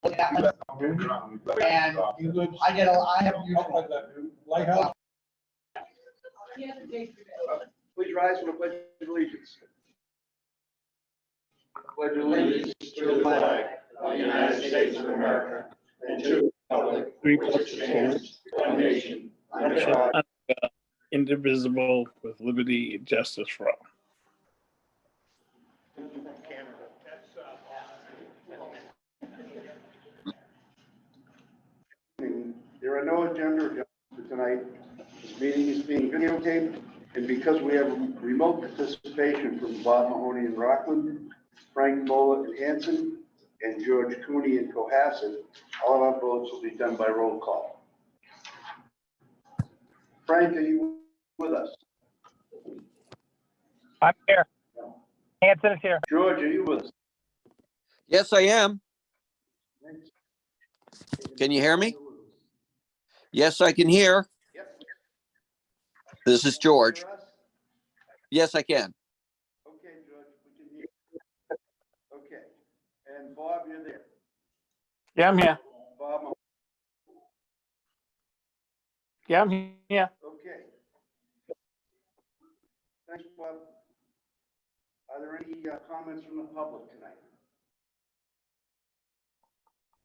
And I have used Lighthouse. Please rise for the pledge of allegiance. Pledge of allegiance to the flag of the United States of America and to the republic which stands one nation under God, indivisible, with liberty and justice for all. There are no agenda items for tonight. This meeting is being videotaped, and because we have remote participation from Bob Mahoney in Rockland, Frank Mola in Hanson, and George Cooney in Cohasset, all our votes will be done by roll call. Frank, are you with us? I'm here. Hanson is here. George, are you with us? Yes, I am. Can you hear me? Yes, I can hear. Yep. This is George. Hear us? Yes, I can. Okay, George, we can hear you. Okay, and Bob, you're there. Yeah, I'm here. Bob, Yeah, I'm here. okay. Thanks, Bob. Are there any comments from the public tonight?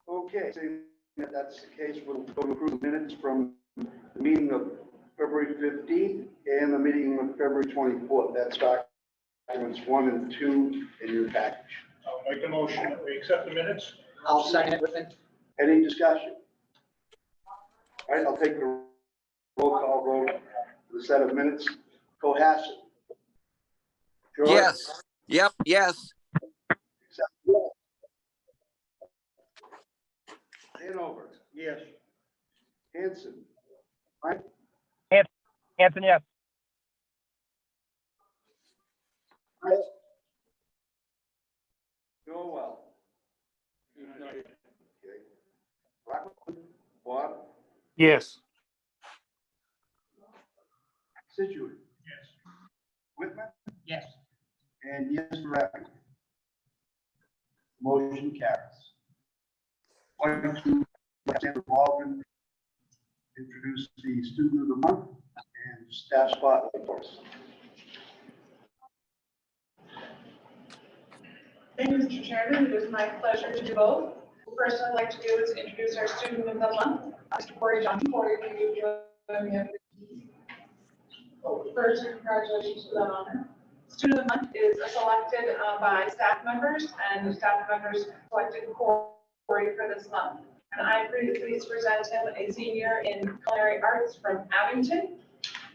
Okay, seeing that that's the case, we'll go to approve minutes from the meeting of February 15th and the meeting of February 24th. That's documents 1 and 2 in your package. I'll make a motion that we accept the minutes. I'll second it with it. Any discussion? All right, I'll take the roll call vote for the set of minutes. Cohasset. George? Yes. Yep. Yes. Hanover. Yes. Hanson. Right? Hanson, yes. Noel. Okay. Rockland. Bob. Yes. Situate. Yes. Whitman. Yes. And yes, Rafi. Motion carries. Point two, Alexander Baldwin introduce the student of the month and staff spotlight for us. Thank you, Mr. Chairman. It is my pleasure to do both. The first I'd like to do is introduce our student of the month, Mr. Corey Johnson. Corey, can you join me up? First, congratulations to that honor. Student of the month is selected by staff members, and the staff members selected Corey for this month. And I'm pleased to present him a senior in culinary arts from Abington.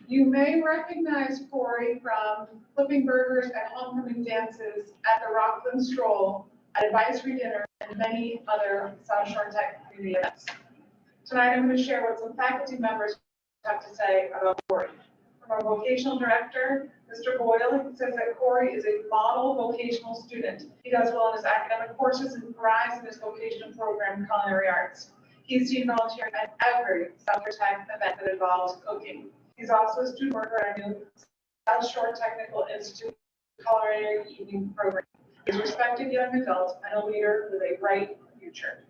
You may recognize Corey from flipping burgers and homecoming dances at the Rockland Stroll, at advisory dinner, and many other South Shore Tech community events. Tonight, I'm going to share what some faculty members have to say about Corey. From our vocational director, Mr. Boyle, says that Corey is a model vocational student. He does well in his academic courses and thrives in his vocational program, culinary arts. He's seen volunteering at every South Shore Tech event that involves cooking. He's also a student worker at our new South Shore Technical Institute culinary evening program. He's a respected young adult and a leader with a bright future.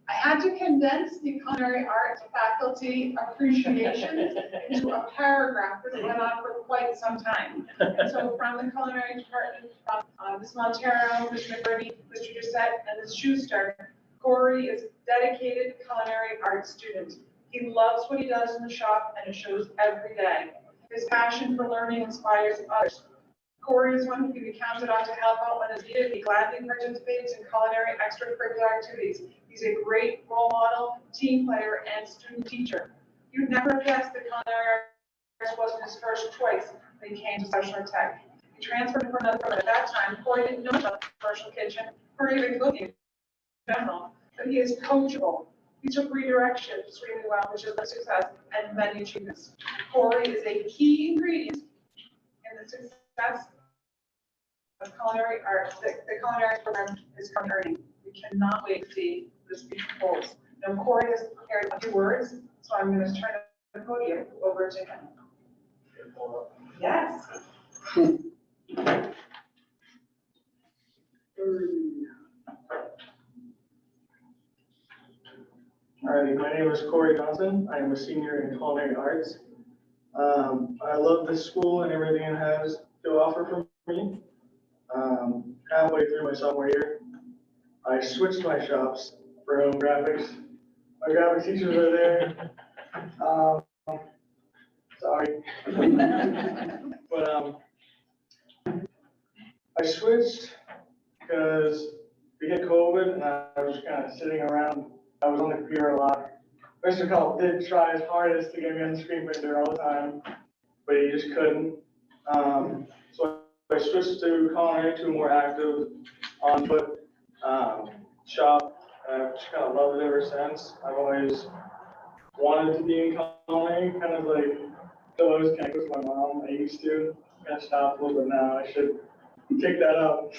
I had to condense the culinary arts faculty appreciation into a paragraph that went on for quite some time. And so from the culinary department, from Ms. Montero, Ms. McBurney, Mr. Doucette, and Ms. Schuster, Corey is a dedicated culinary arts student. He loves what he does in the shop, and it shows every day. His passion for learning inspires others. Corey is one who can be counted on to help out when it's needed. He gladly participates in culinary extracurricular activities. He's a great role model, team player, and student teacher. You'd never guess that culinary arts wasn't his first choice when he came to South Shore Tech. He transferred from another program. At that time, Corey didn't know about the commercial kitchen or even cooking in general, but he is coachable. He took redirection extremely well, which is a success and many achievements. Corey is a key ingredient in the success of culinary arts. The culinary program is currently earning. We cannot wait to see this future holds. Now, Corey has prepared a few words, so I'm going to turn the podium over to him. Yes. Alrighty, my name is Corey Johnson. I am a senior in culinary arts. I love this school and everything it has to offer for me. Halfway through my sophomore year, I switched my shops for home graphics. My graphic teachers are there. Sorry. But I switched because we hit COVID and I was kind of sitting around. I was on the computer a lot. Mr. Culp did try his hardest to get me on the screen printer all the time, but he just couldn't. So I switched to culinary, to a more active on-foot shop. I've just kind of loved it ever since. I've always wanted to be in culinary, kind of like still always connect with my mom. I used to. Kind of stopped a little bit now. I should pick that up.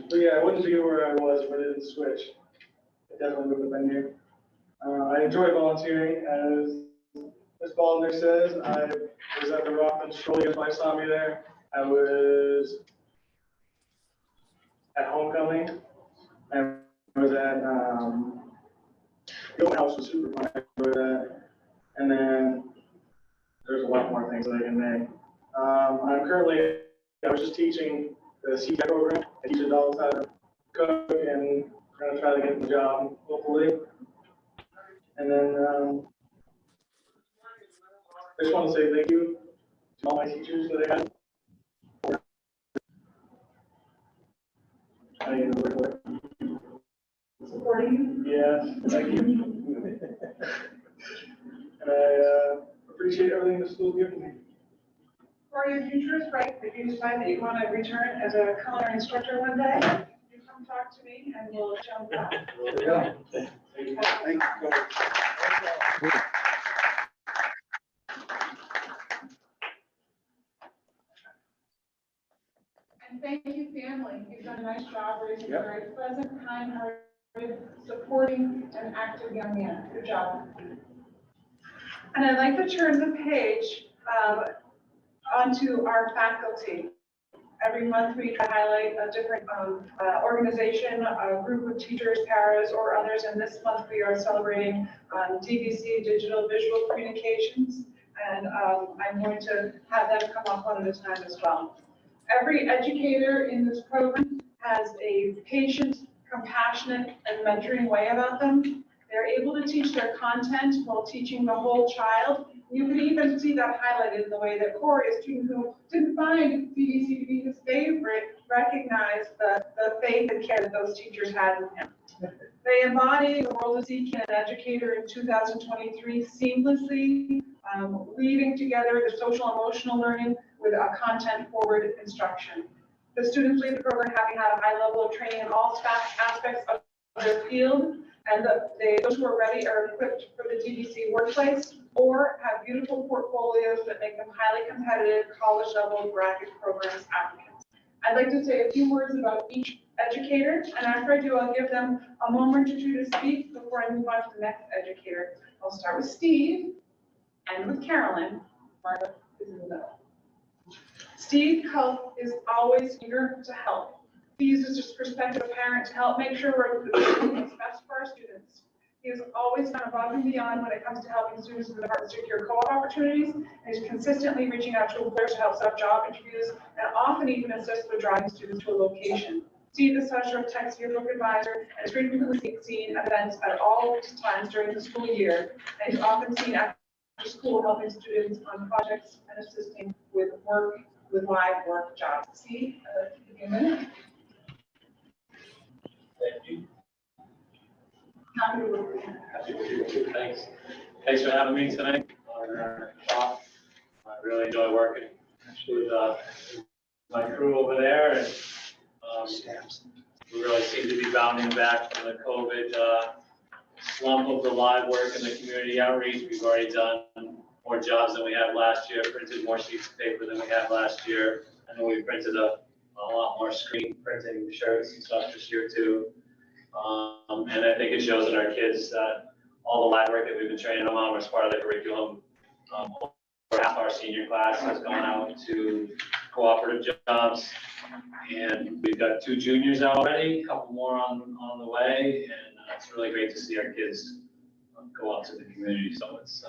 But yeah, I wouldn't be where I was if I didn't switch. I definitely would have been here. I enjoy volunteering, as Ms. Baldner says. I was at the Rockland Stroll, if I saw me there. I was at homecoming. I was at the open house was super fun. I enjoyed that. And then there's a lot more things that I can name. I was just teaching the CTEC program. I teach adults how to cook, and I'm gonna try to get the job, hopefully. And then I just want to say thank you to all my teachers that I had. Supporting you. Yes, thank you. And I appreciate everything the school's given me. For your future is bright. If you decide that you want to return as a culinary instructor one day, you come talk to me and we'll jump back. There we go. Thank you, Coach. And thank you, family. You've done a nice job raising a Yep. very pleasant, kind-hearted, supporting, and active young man. Good job. And I'd like to turn the page onto our faculty. Every month we try to highlight a different organization, a group of teachers, paras, or others. And this month we are celebrating DVC, Digital Visual Communications. And I'm going to have them come up one at a time as well. Every educator in this program has a patient, compassionate, and mentoring way about them. They're able to teach their content while teaching the whole child. You can even see that highlighted in the way that Corey, a student who didn't find DVC to be his favorite, recognized the faith and care that those teachers had in him. They embody the role of seeking an educator in 2023 seamlessly, weaving together the social emotional learning with a content-forward instruction. The students leave the program having had a high level of training in all aspects of their field, and those who are ready are equipped for the DVC workplace or have beautiful portfolios that make them highly competitive college-level graduate programs applicants. I'd like to say a few words about each educator, and after I do, I'll give them a moment or two to speak before I move on to the next educator. I'll start with Steve and with Carolyn. Martha is in the middle. Steve Culp is always eager to help. He uses his perspective of parent to help make sure we're doing what's best for our students. He has always gone above and beyond when it comes to helping students in the department secure co-op opportunities, and is consistently reaching out to employers to help set up job interviews, and often even assist with driving students to a location. Steve is such a text yearbook advisor and is frequently seen at events at all times during the school year, and is often seen after school helping students on projects and assisting with live work jobs. Steve, give you a minute. Thank you. Happy to work with you. Thanks. Thanks for having me tonight on our shop. I really enjoy working with my crew over there, and we really seem to be bounding back from the COVID slump of the live work and the community outreach. We've already done more jobs than we had last year, printed more sheets of paper than we had last year, and then we printed a lot more screen printing shirts and stuff this year too. And I think it shows in our kids that all the lab work that we've been training them on was part of the curriculum. Half our senior class has gone out to cooperative jobs. And we've got 2 juniors already, a couple more on the way, and it's really great to see our kids go out to the community. So it's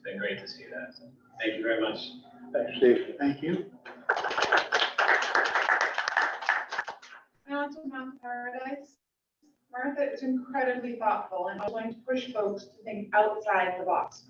been great to see that. So thank you very much. Thanks, Steve. Thank you. And on to Mount Paradise. Martha is incredibly thoughtful and willing to push folks to think outside the box.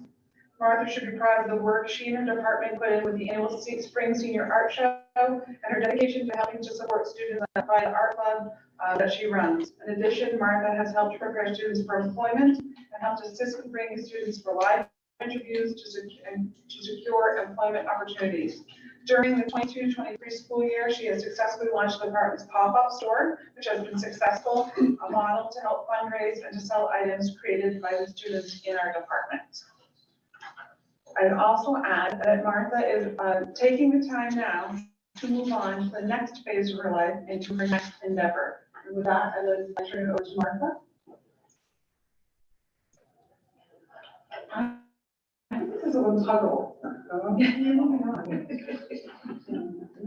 Martha should be proud of the work she and her department put in with the annual Spring Senior Art Show and her dedication to helping to support students by the art club that she runs. In addition, Martha has helped prepare students for employment and helped assist in bringing students for live interviews to secure employment opportunities. During the 22-23 school year, she has successfully launched the department's pop-up store, which has been successful, a model to help fundraise and to sell items created by the students in our department. I'd also add that Martha is taking the time now to move on to the next phase of her life into her next endeavor. And with that, I would like to turn it over to Martha. I think this is a little huggable. I'm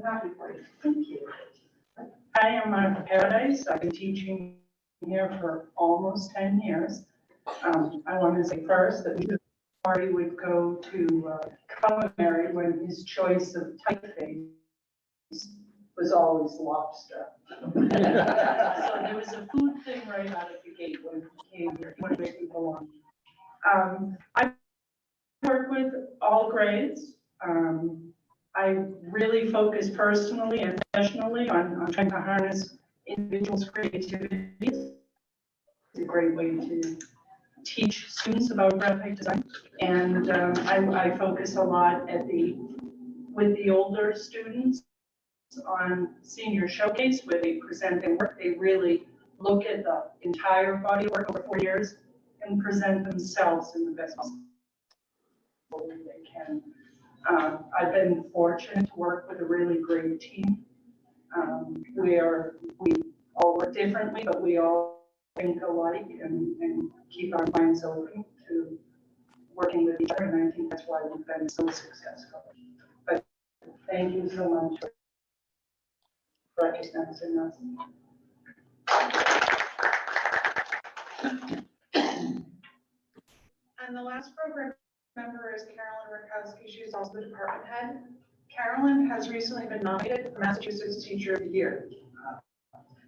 happy for you. Thank you. I am Martha Paradise. I've been teaching here for almost 10 years. I want to say first that Marty would go to culinary when his choice of typeface was always lobster. So there was a food thing right out of the gate when he came here, when we belong. I work with all grades. I really focus personally and professionally on trying to harness individuals' creativity. It's a great way to teach students about graphic design. And I focus a lot with the older students on senior showcase where they present their work. They really look at the entire body of work over 4 years and present themselves in the best possible way they can. I've been fortunate to work with a really great team where we all work differently, but we all think alike and keep our minds open to working with each other. And I think that's why we've been so successful. But thank you so much for recognizing us. And the last program member is Carolyn Rakowski. She's also the department head. Carolyn has recently been nominated for Massachusetts Teacher of the Year.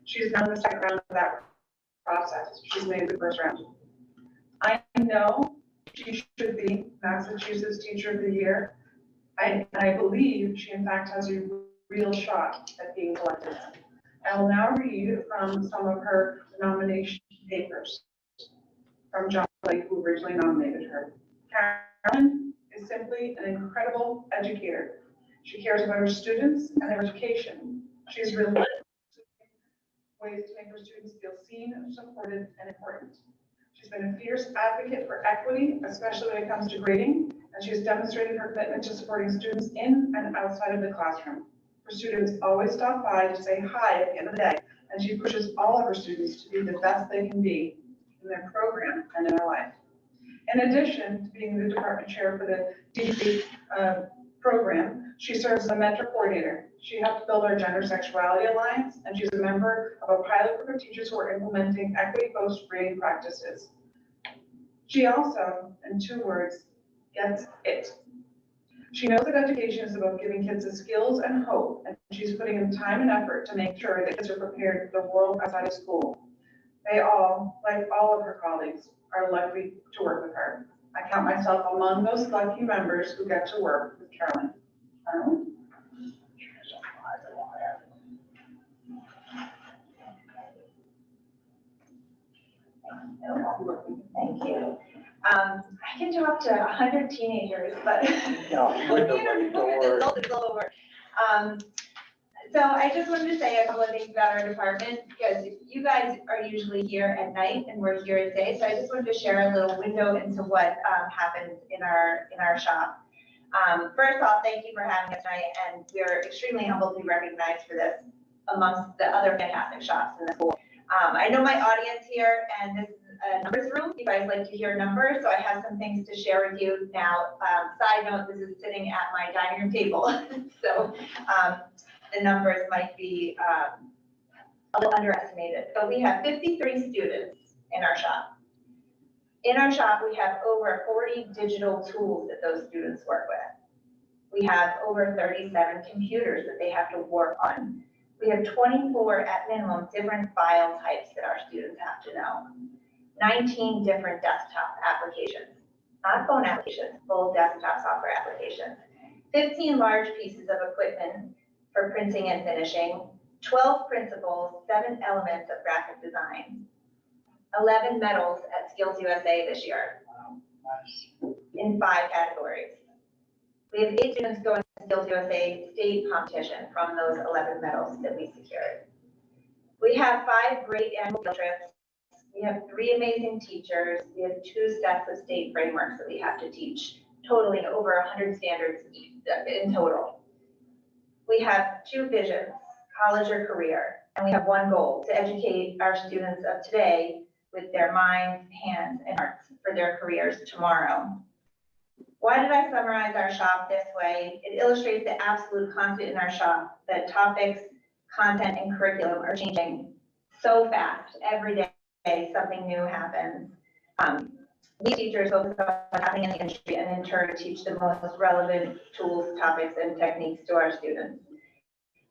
She's now in the second round of that process. She's made the first round. I know she should be Massachusetts Teacher of the Year. I believe she in fact has a real shot at being elected. I will now read from some of her nomination papers from John Blake, who originally nominated her. Carolyn is simply an incredible educator. She cares about her students and their education. She's really ways to make her students feel seen, supported, and important. She's been a fierce advocate for equity, especially when it comes to grading, and she has demonstrated her commitment to supporting students in and outside of the classroom. Her students always stop by to say hi at the end of the day, and she pushes all of her students to be the best they can be in their program and in their life. In addition to being the department chair for the DC program, she serves as a mentor coordinator. She helped build our Gender Sexuality Alliance, and she's a member of a pilot group of teachers who are implementing equity-based grading practices. She also, in 2 words, gets it. She knows that education is about giving kids the skills and hope, and she's putting in time and effort to make sure that kids are prepared for the world outside of school. They all, like all of her colleagues, are lucky to work with her. I count myself among those lucky members who get to work with Carolyn. Carolyn? Thank you. I can talk to 100 teenagers, but No, it's all over. So I just wanted to say a couple of things about our department, because you guys are usually here at night and we're here at day. So I just wanted to share a little window into what happens in our shop. First of all, thank you for having us tonight, and we're extremely humbled to be recognized for this amongst the other fantastic shops in the school. I know my audience here, and this is a numbers room. You guys like to hear numbers, so I have some things to share with you now. Side note, this is sitting at my dining room table. So the numbers might be a little underestimated, but we have 53 students in our shop. In our shop, we have over 40 digital tools that those students work with. We have over 37 computers that they have to work on. We have 24 at minimum different file types that our students have to know. 19 different desktop applications, not phone applications, full desktop software applications. 15 large pieces of equipment for printing and finishing, 12 principals, 7 elements of graphic design, 11 medals at Skills USA this year in 5 categories. We have 8 students going to Skills USA state competition from those 11 medals that we secured. We have 5 great annual field trips. We have 3 amazing teachers. We have 2 sets of state frameworks that we have to teach, totaling over 100 standards in total. We have 2 visions, college or career, and we have 1 goal, to educate our students of today with their minds, hands, and hearts for their careers tomorrow. Why did I summarize our shop this way? It illustrates the absolute constant in our shop, that topics, content, and curriculum are changing so fast. Every day, something new happens. We teachers focus on what's happening in the industry and in turn teach the most relevant tools, topics, and techniques to our students.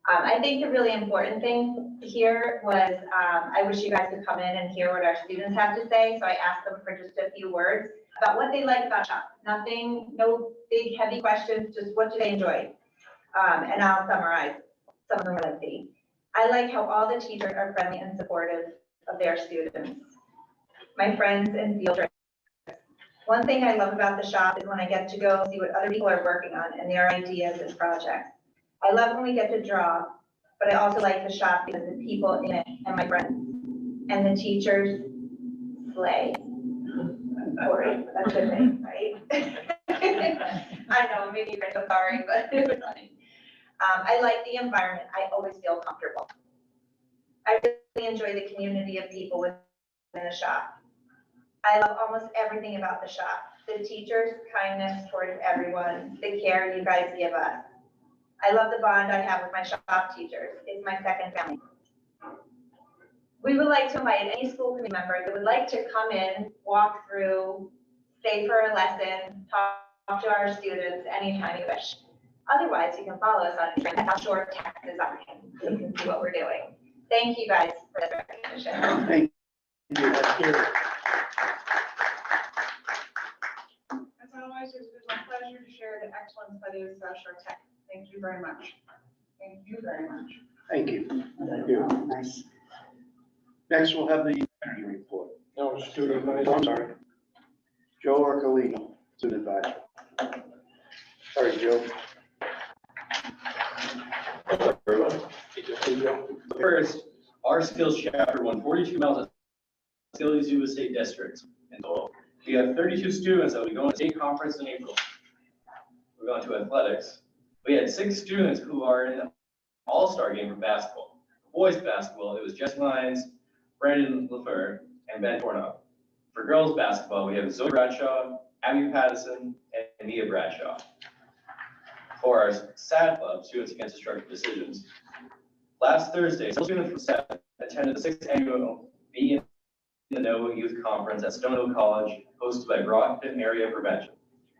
I think the really important thing here was, I wish you guys could come in and hear what our students have to say. So I asked them for just a few words about what they like about shop. Nothing, no big heavy questions, just what do they enjoy? And I'll summarize some of them are lengthy. I like how all the teachers are friendly and supportive of their students. My friends and field trips. One thing I love about the shop is when I get to go see what other people are working on and their ideas and projects. I love when we get to draw, but I also like the shop because the people in it and my friends and the teachers slay. Sorry, that's a good thing, right? I know, maybe you're so sorry, but it was funny. I like the environment. I always feel comfortable. I really enjoy the community of people within the shop. I love almost everything about the shop. The teachers' kindness towards everyone, the care you guys give us. I love the bond I have with my shop teachers. It's my second family. We would like to invite any school committee member that would like to come in, walk through, stay for a lesson, talk to our students anytime you wish. Otherwise, you can follow us on Instagram at South Shore Tech Design. You can see what we're doing. Thank you guys for this recognition. Thank you. Thank you. As always, it's been my pleasure to share the excellent study of South Shore Tech. Thank you very much. Thank you very much. Thank you. Thank you. Nice. Next, we'll have the energy report. No, student Oh, I'm sorry. Joe Arcolino, student advisor. Sorry, Joe. What's up, everyone? Good to see you. First, our skills chapter won 42 miles of Skills USA districts. And so we have 32 students that will be going to state conference in April. We're going to athletics. We had 6 students who are in the all-star game for basketball. Boys basketball, it was Jess Lyons, Brandon LaFleur, and Ben Tornow. For girls basketball, we have Zoe Bradshaw, Abby Pattison, and Mia Bradshaw. For our SAD club, Students Against Destructive Decisions, last Thursday, some students from SAD attended the 6th annual Be in the Know Youth Conference at Stonehill College, hosted by Brockton Area Prevention.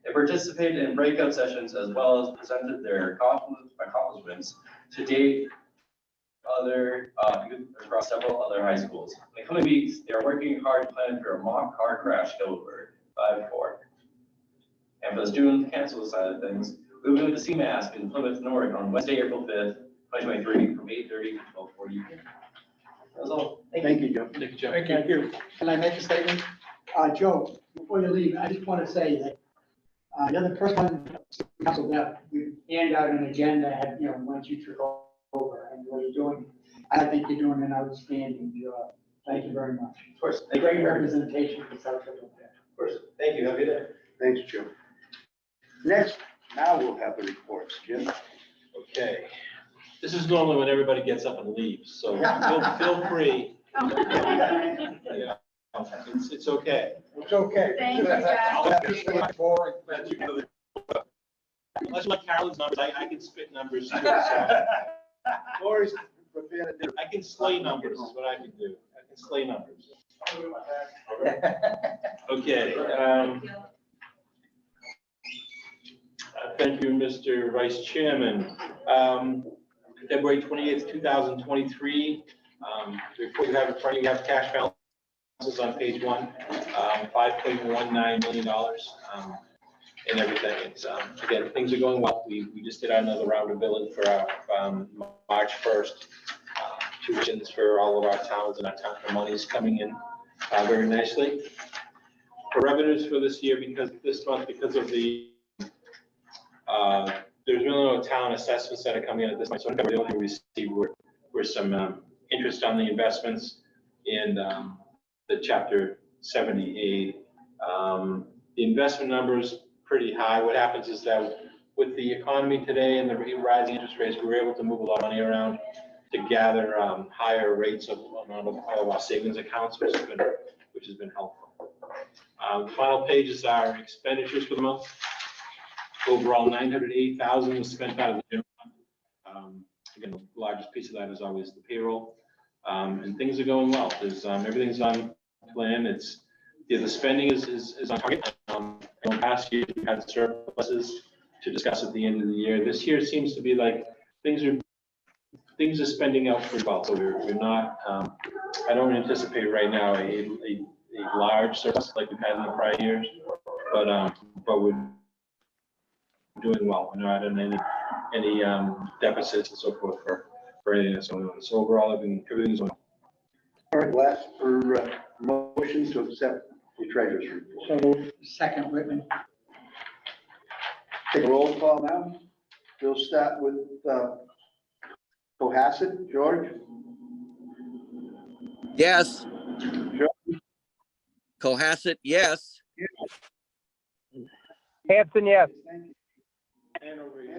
They participated in breakout sessions as well as presented their accomplishments to date other youth across several other high schools. In the coming weeks, they are working hard to plan for a mock car crash Gilbert 5-4. And for the student cancel side of things, we will be with the CMASC in Plymouth North on Wednesday, April 5th, 2023, from 8:30 to 12:40. That's all. Thank you, Joe. Thank you, Joe. Thank you. Can I make a statement? Joe, before you leave, I just want to say that you're the first one council that we hand out an agenda, once you took over and what you're doing. I think you're doing an outstanding job. Thank you very much. Of course. Great representation for South Shore. Of course. Thank you. Have a good day. Thanks, Joe. Next, now we'll have the reports, Jim. Okay. This is normally when everybody gets up and leaves, so feel free. Yeah, it's okay. It's okay. Thank you, Jack. Unless you like Carolyn's numbers, I can spit numbers too. So. Lori's prepared to do. I can slay numbers is what I can do. I can slay numbers. Okay. Thank you, Mr. Vice Chairman. February 28th, 2023. The report you have in front of you, have cash balances on page 1, $5.19 million, and everything. It's, again, things are going well. We just did another round of billing for our March 1st tuitions for all of our towns, and our town money is coming in very nicely. For revenues for this year, because this month, because of the there's really no town assessments that are coming in at this point, so the only we received were some interest on the investments in the Chapter 78. The investment numbers pretty high. What happens is that with the economy today and the rising interest rates, we were able to move a lot of money around to gather higher rates of all of our savings accounts, which has been helpful. The final page is our expenditures for the month. Overall, $908,000 was spent out of the general fund. Again, the largest piece of that is always the payroll, and things are going well. There's everything's on plan. It's the spending is on target. In past years, we had surpluses to discuss at the end of the year. This year seems to be like things are spending out pretty well. So we're not. I don't anticipate right now a large surplus like we've had in the prior years, but we're doing well. We're not in any deficits and so forth for anything that's going on. So overall, everything's going. All right, last for motion to accept the treasurer's report. So moved. Second, Whitman. Take a roll call now. We'll start with Cohasset. George? Yes. George? Cohasset, yes. Hanson, yes. Thank you. And over here.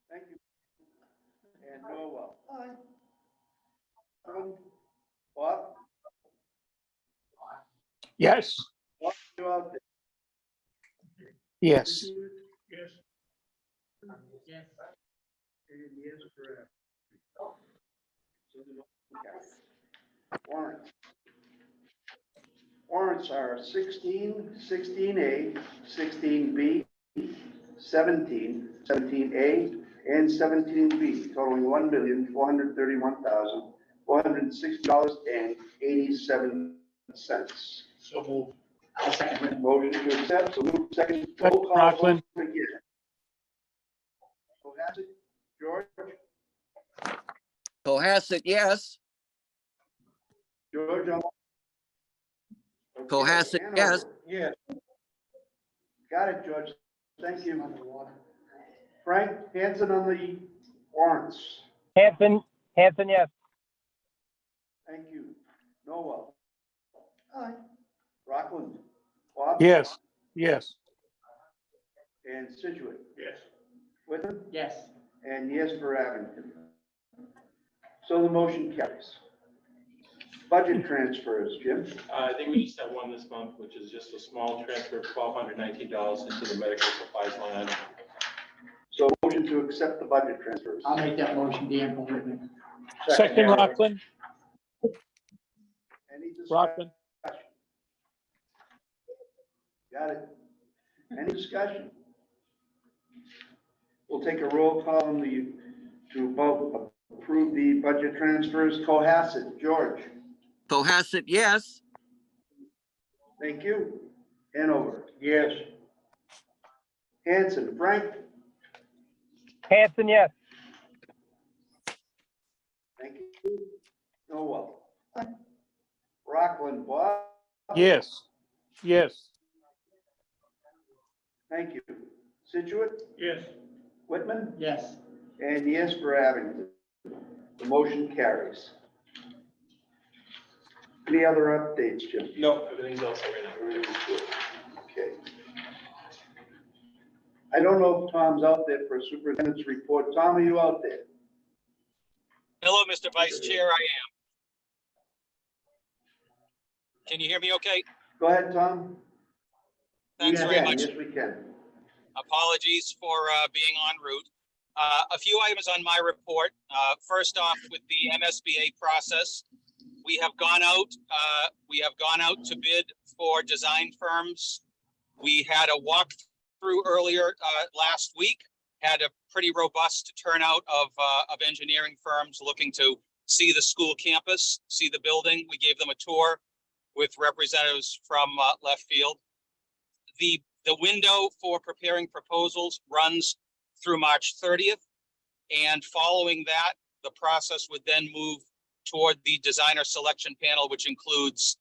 Thank you. And Noel. Bob? Yes. Bob, you out there? Yes. Yes. Yes. And yes for warrants. Warrants are 16, 16A, 16B, 17, 17A, and 17B, totaling $1,431,460.87. So moved. I'll second Whitman. Motion to accept, so move second. Roll call Rockland. vote again. Cohasset, George? Cohasset, yes. George? Okay, Cohasset, Hanover. yes. Yes. Got it, George. Thank you. Frank, Hanson on the warrants. Hanson, yes. Thank you. Noel? Aye. Rockland? Bob? Yes. Yes. And Situate? Yes. Whitman? Yes. And yes for Abington. So the motion carries. Budget transfers, Jim? I think we just have one this month, which is just a small transfer of $1,219 into the medical supplies line item. So motion to accept the budget transfers. I'll make that motion, Dan from Whitman. Second, Rockland. Any discussion? Rockland. Got it. Any discussion? We'll take a roll call on to vote, approve the budget transfers. Cohasset, George? Cohasset, yes. Thank you. Hanover? Yes. Hanson, Frank? Hanson, yes. Thank you. Noel? Rockland, Bob? Yes. Yes. Thank you. Situate? Yes. Whitman? Yes. And yes for Abington. The motion carries. Any other updates, Jim? No, everything's else right now. Okay. I don't know if Tom's out there for a superintendent's report. Tom, are you out there? Hello, Mr. Vice Chair, I am. Can you hear me okay? Go ahead, Tom. Thanks We very can, much. Yes, we can. Apologies for being en route. A few items on my report. First off, with the MSBA process, we have gone out to bid for design firms. We had a walkthrough earlier last week, had a pretty robust turnout of engineering firms looking to see the school campus, see the building. We gave them a tour with representatives from left field. The window for preparing proposals runs through March 30th. And following that, the process would then move toward the designer selection panel, which includes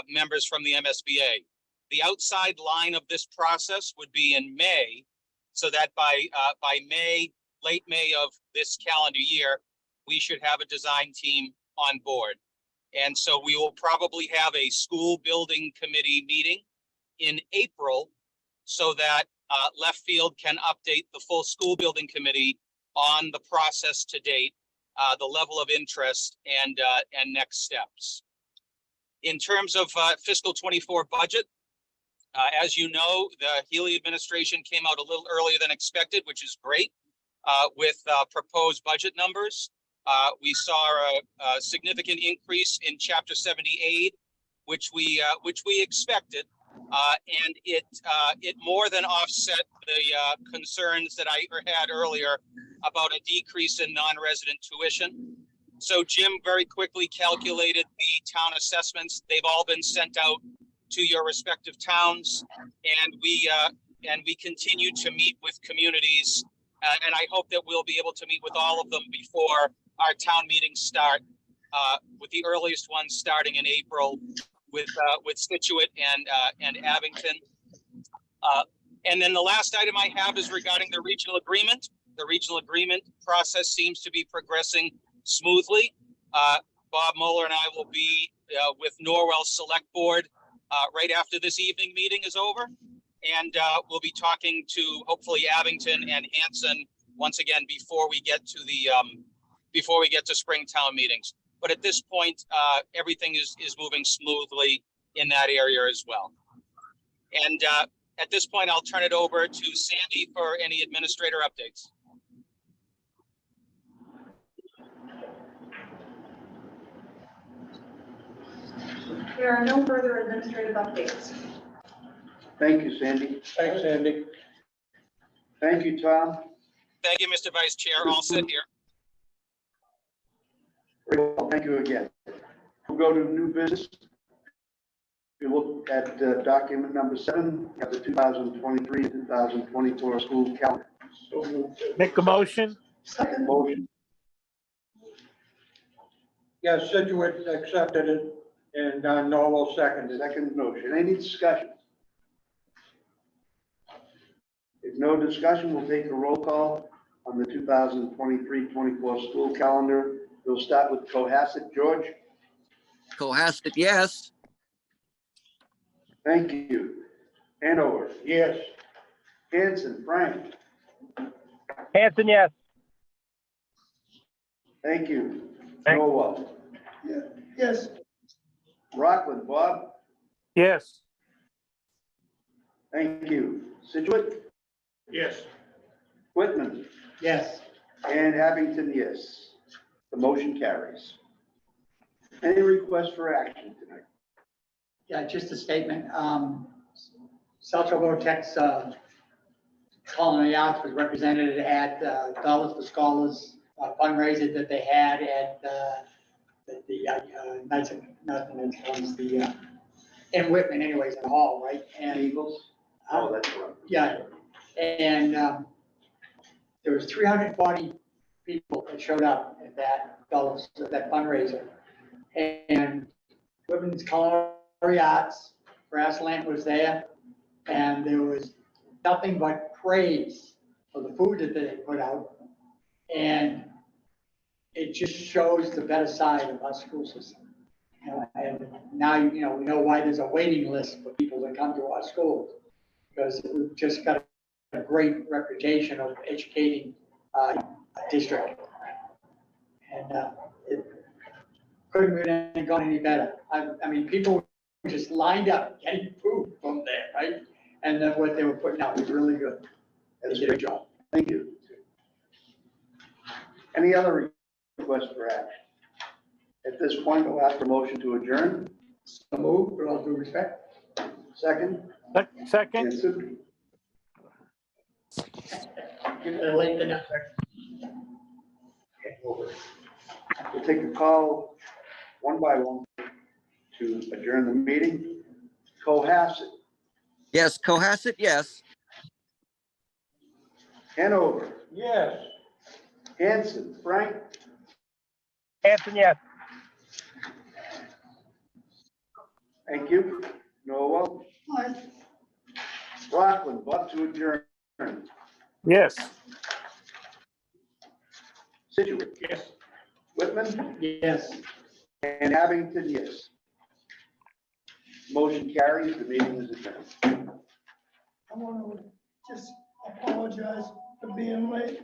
members from the MSBA. The outside line of this process would be in May, so that by May, late May of this calendar year, we should have a design team on board. And so we will probably have a school building committee meeting in April so that left field can update the full school building committee on the process to date, the level of interest and next steps. In terms of fiscal 24 budget, as you know, the Healy administration came out a little earlier than expected, which is great, with proposed budget numbers. We saw a significant increase in Chapter 70 aid, which we expected, and it more than offset the concerns that I had earlier about a decrease in non-resident tuition. So Jim very quickly calculated the town assessments. They've all been sent out to your respective towns, and we continue to meet with communities, and I hope that we'll be able to meet with all of them before our town meetings start, with the earliest ones starting in April with Scituate and Abington. And then the last item I have is regarding the regional agreement. The regional agreement process seems to be progressing smoothly. Bob Moeller and I will be with Norwell Select Board right after this evening meeting is over. And we'll be talking to hopefully Abington and Hanson once again before we get to spring town meetings. But at this point, everything is moving smoothly in that area as well. And at this point, I'll turn it over to Sandy for any administrator updates. There are no further administrative updates. Thank you, Sandy. Thanks, Andy. Thank you, Tom. Thank you, Mr. Vice Chair. All set here. Very well, thank you again. We'll go to new business. We look at document number 7, of the 2023-2024 school calendar. Make a motion? Second motion. Yes, Scituate accepted it, and Norwell seconded. Second motion. Any discussion? If no discussion, we'll take a roll call on the 2023-24 school calendar. We'll start with Cohasset. George? Cohasset, yes. Thank you. Hanover? Yes. Hanson? Frank? Hanson, yes. Thank you. Thank- Norwell? Yes. Rockland? Bob? Yes. Thank you. Situate? Yes. Whitman? Yes. And Abington, yes. The motion carries. Any requests for action tonight? Yeah, just a statement. South Shore Tech's Culinary Arts was represented at Dollars for Scholars fundraiser that they had at in Whitman, anyways, in the hall, right? And Eagles? Oh, that's right. yeah, and there was 340 people that showed up at that fundraiser, and Whitman's Culinary Arts, Brass Lamp was there, and there was nothing but praise for the food that they put out, and it just shows the better side of our school system. You know, and now, we know why there's a waiting list for people to come to our schools, because we've just got a great reputation of educating a district. And it couldn't have gone any better. I mean, people just lined up getting food from there, right? And then what they were putting out was really good. They did a good job. Thank you. Any other requests for action? At this point, I'll ask for a motion to adjourn. So move, with all due respect. Second, Second, Hanson. Give it a length enough. We'll take the call one by one to adjourn the meeting. Cohasset, Yes, Cohasset, yes. Hanover, Yes. Hanson, Frank, Hanson, yes. thank you. Noel, Rockland, vote to adjourn. yes. Situate, Yes. Whitman, Yes. and Abington, yes. Motion carries, the meeting is adjourned. I want to just apologize for being late.